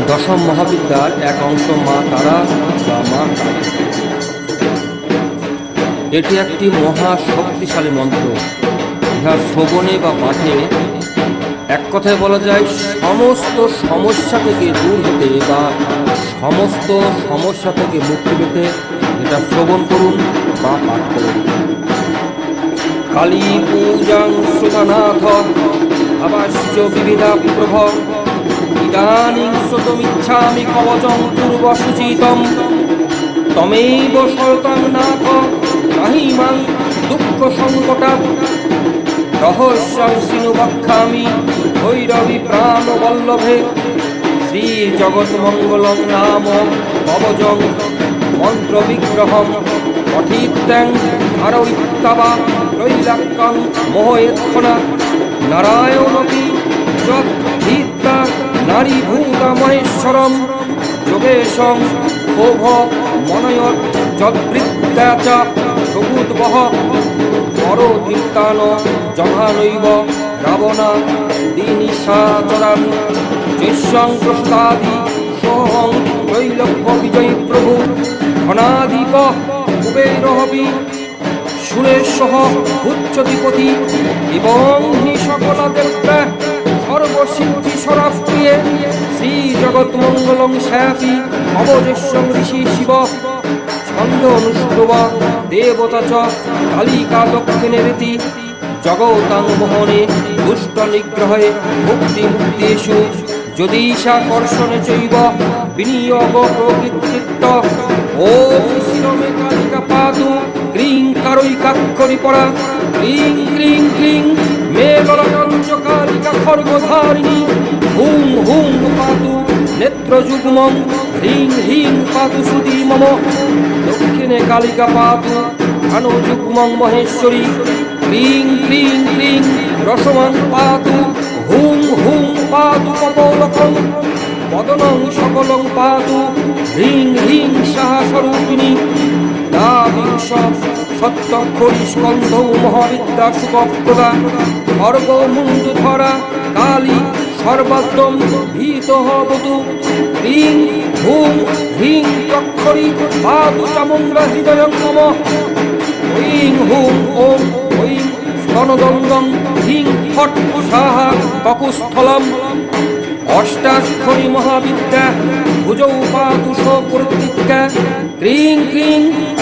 দশম মহাবিদ্যার এক অংশ মা তারা বা মা কালী। এটি একটি মহা শক্তিশালী মন্ত্র। ইহা শ্রবণে বা পাঠে এক কথায় বলা যায় সমস্ত সমস্যা থেকে দূর হতে বা সমস্ত সমস্যা থেকে মুক্তি পেতে এটা শ্রবণ করুন বা পাঠ করুন। কালী পূজাং শ্রুতনাথ আবাস্য বিবিধা প্রভ ইদানীং শ্রুতমিচ্ছামি কবচং পূর্বসূচিতম তমেব শরতং নাথ নাহি মাং দুঃখ সংকটাৎ রহস্যং শৃণু বক্ষ্যামি ভৈরবী প্রাণবল্লভে শ্রী জগৎমঙ্গলং নাম কবচং মন্ত্রবিগ্রহং পঠিত্যং ধারয়িত্বা ত্রৈলোক্যং মোহয়েৎক্ষণা নারায়ণপি যদ্ধিতা নারীভূতমহেশ্বরম যোগেশং ক্ষোভ মনয়ৎ যদ্বৃত্তা চ সগুদ্বহ পরতৃপ্তান জঘানৈব রাবণা দিনিশাচরান যস্যং প্রসাদি সোহং ত্রৈলোক্য বিজয়ী প্রভু ধনাধিপ কুবেরহবি সুরেশঃ উচ্চধিপতি এবং হি সকলা দেবতা সর্বসিদ্ধি স্বরাপ্রিয়ে শ্রী জগৎমঙ্গলং স্যাপি অবজস্যং ঋষি শিব ছন্দ অনুষ্ঠব দেবতা চ কালিকা দক্ষিণে রীতি জগতাং মোহনে দুষ্ট নিগ্রহে মুক্তি মুক্তিষু যদীশা কর্ষণে চৈব বিনিয়োগ প্রকৃতিত্ব ওম শিরমে কালিকা পাতু ক্রিং কারৈকাক্ষরি পরা ক্রিং ক্রিং ক্রিং মে গলকঞ্চ কালিকা খর্গধারিণী হুং হুং পাতু নেত্রযুগ্মং হ্রিং হ্রিং পাতু সুধী মম দক্ষিণে কালিকা পাতু ধনুযুগ্মং মহেশ্বরী ক্রিং ক্রিং ক্রিং রসমং পাতু হুং হুং পাতু কপোলকং বদনং সকলং পাতু হ্রিং হ্রিং সাহা স্বরূপিণী দাবিংশ সত্যক্ষরী স্কন্ধৌ মহাবিদ্যা সুকপ্রদা খর্গমুণ্ডু ধরা কালী সর্বাদ্যম ভীত হবতু হ্রিং হুং হ্রিং চক্ষরী পাতু চামুণ্ডা হৃদয়ং মম ঐং হুং ওং ঐং স্তনদঙ্গং হ্রিং ফট সাহা ককুস্থলম অষ্টাক্ষরী মহাবিদ্যা ভুজৌ পাতু সকর্তিকা ক্রিং ক্রিং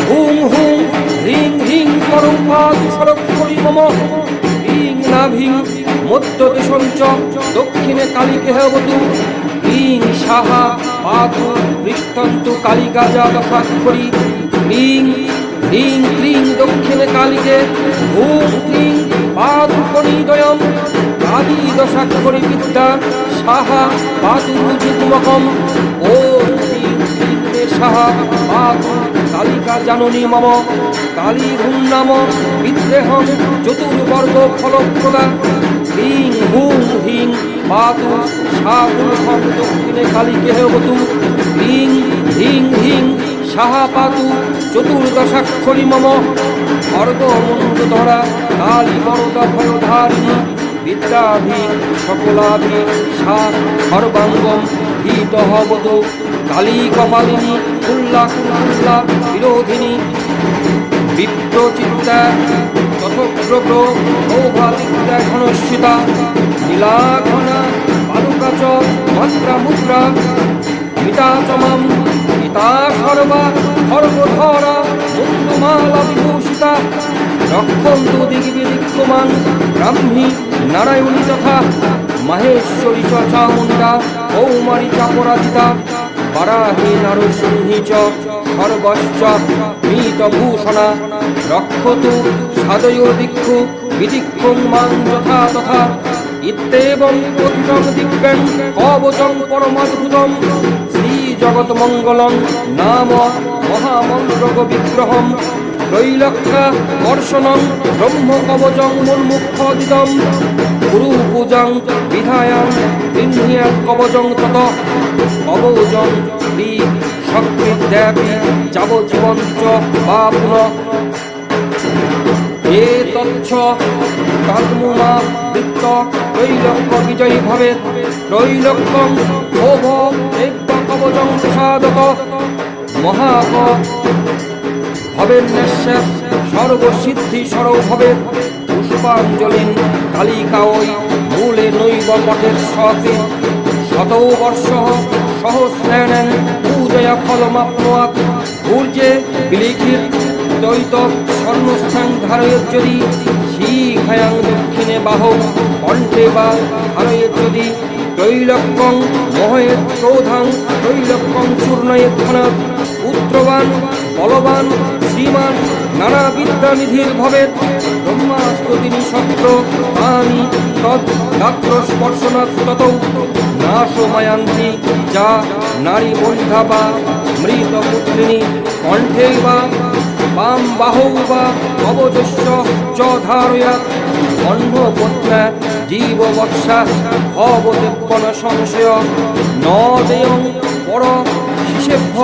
হুং হুং হ্রিং হ্রিং করৌ পাতু শরক্ষরী মম হ্রিং নাভিং মধ্যদেশং চ দক্ষিণে কালিকেহবতু ক্রিং সাহা পাতু পৃষ্ঠন্তু কালিকাজা দশাক্ষরী ক্রিং হ্রিং ক্রিং দক্ষিণে কালিকে হুং ক্রিং পাতু কণিদয়ম কালী দশাক্ষরী বিদ্যা সাহা পাতু যুগ্মকম ওম হ্রিং ক্রিং মে সাহা পাতু কালিকা জাননী মম কালী হুং নাম বিদ্রেহং চতুর্বর্গ ফলপ্রদা হ্রিং হুং হ্রিং পাতু সাগুলহং দক্ষিণে কালিকেহবতু হ্রিং হ্রিং হ্রিং সাহা পাতু চতুর্দশাক্ষরী মম খর্গমুণ্ডধরা কালী বরদা ভয়ধারিণী বিদ্যাভি সকলাভি সা সর্বাঙ্গম ভীত হবতু কালী কপালিনী কুল্লা কুল্লা বিরোধিনী বিপ্রচিত্তা তথোগ্রগ্র সৌভাদিত্যা ঘনস্মিতা নীলাঘনা বালুকা চ মাত্রা মুদ্রা মিতা চমাম পিতা সর্বা সর্বধরা মুন্ডুমালা বিভূষিতা রক্ষন্তু দিগ্বিদিক্ষমান ব্রাহ্মী নারায়ণী তথা মাহেশ্বরী চ চামুণ্ডা কৌমারী চাপরাজিতা বারাহী নারসিংহী চ সর্বশ্চ মৃতভূষণা রক্ষতু সাদয়োদিক্ষু বিদিক্ষুং মাং যথা তথা ইত্যেবং কথিতং দিব্যং কবচং পরমাদ্ভুতং শ্রী জগৎমঙ্গলং নাম মহামন্ত্রগ বিগ্রহং ত্রৈলোক্যা কর্ষণং ব্রহ্মকবচং মুন্মুক্ষদিদং গুরু পূজাং বিধায়াং গৃহ্ণীয়াৎ কবচং তত কবচং শ্রী শক্তিদ্যাপি যাবজ্জীবন চ বা পুনঃ এতচ্ছ তন্মুমা বৃত্ত ত্রৈলোক্য বিজয়ী ভবেৎ ত্রৈলোক্যং ক্ষোভ প্রসাদত মহাপ ভবের ন্যাস্যা সর্বসিদ্ধি সরৌ ভবের পুষ্পাঞ্জলিন কালিকাওই মূলে নৈব পথের সতে শতৌ বর্ষ সহস্রাণং পূজয়া ফলমাপ্নোয়াৎ ঊর্জে বিলিখির দ্বৈত স্বর্ণস্থান ধারয়ের যদি শিখায়াং দক্ষিণে বাহৌ কণ্ঠে বা ধারয়ের যদি ত্রৈলক্যং মোহের ক্রোধাং ত্রৈলক্যং চূর্ণয়ের ধনাৎ পুত্রবান বলবান শ্রীমান নানা বিদ্যানিধির ভবেৎ ব্রহ্মাস্তুতিনি শব্দ তানি তৎ গাত্র স্পর্শনাৎ ততৌ নাশমায়ান্তি যা নারী বন্ধা বা মৃত পুত্রিণী কণ্ঠে বা বাম বাহৌ বা কবচস্য চ ধারয়াৎ অন্নপত্না জীববৎসা ভবতেপ্পন সংশয় ন দেয়ং পর শিশেভ্য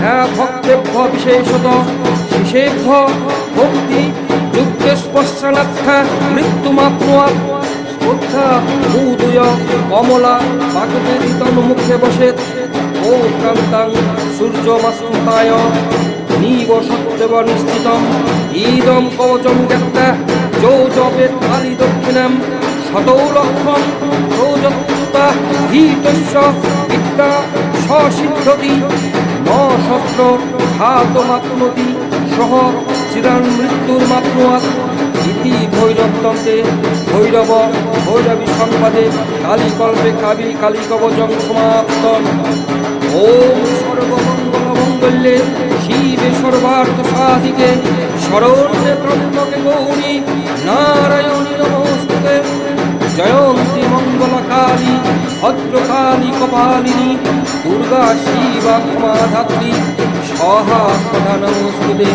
হ্যাঁ ভক্তেভ্য বিশেষত শিশেভ্য ভক্তি যুক্তস্পর্শনার্থা মৃত্যুমাপ্নুয়াৎ শ্রদ্ধা উদয় কমলা বাগবেদিতন মুখে বসেত ও কান্তাং সূর্যমস্তায় নীব সত্যব নিশ্চিতম ইদম কবচম জ্ঞাত্তা যো জপেত কালী দক্ষিণাম শতৌ লক্ষম প্রযত্তা ভীতস্য বিদ্যা সসিদ্ধতি ন শস্ত্র ঘাতমাপ্নতি সহ চিরান মৃত্যুর্মাপ্নুয়াৎ ইতি ভৈরবতন্ত্রে ভৈরব ভৈরবী সংবাদে কালীকল্পে কাবি কালী কবচং সমাপ্তম। ওম সর্বমঙ্গলমঙ্গল্যে শিবে সর্বার্থ সাধিকে শরণ্যে ত্রম্বকে গৌরী নারায়ণী নমস্তুতে। জয়ন্তী মঙ্গলকালী ভদ্রকালী কপালিনী দুর্গা শিবা ক্ষমা ধাত্রী সহা সদা নমস্তুতে।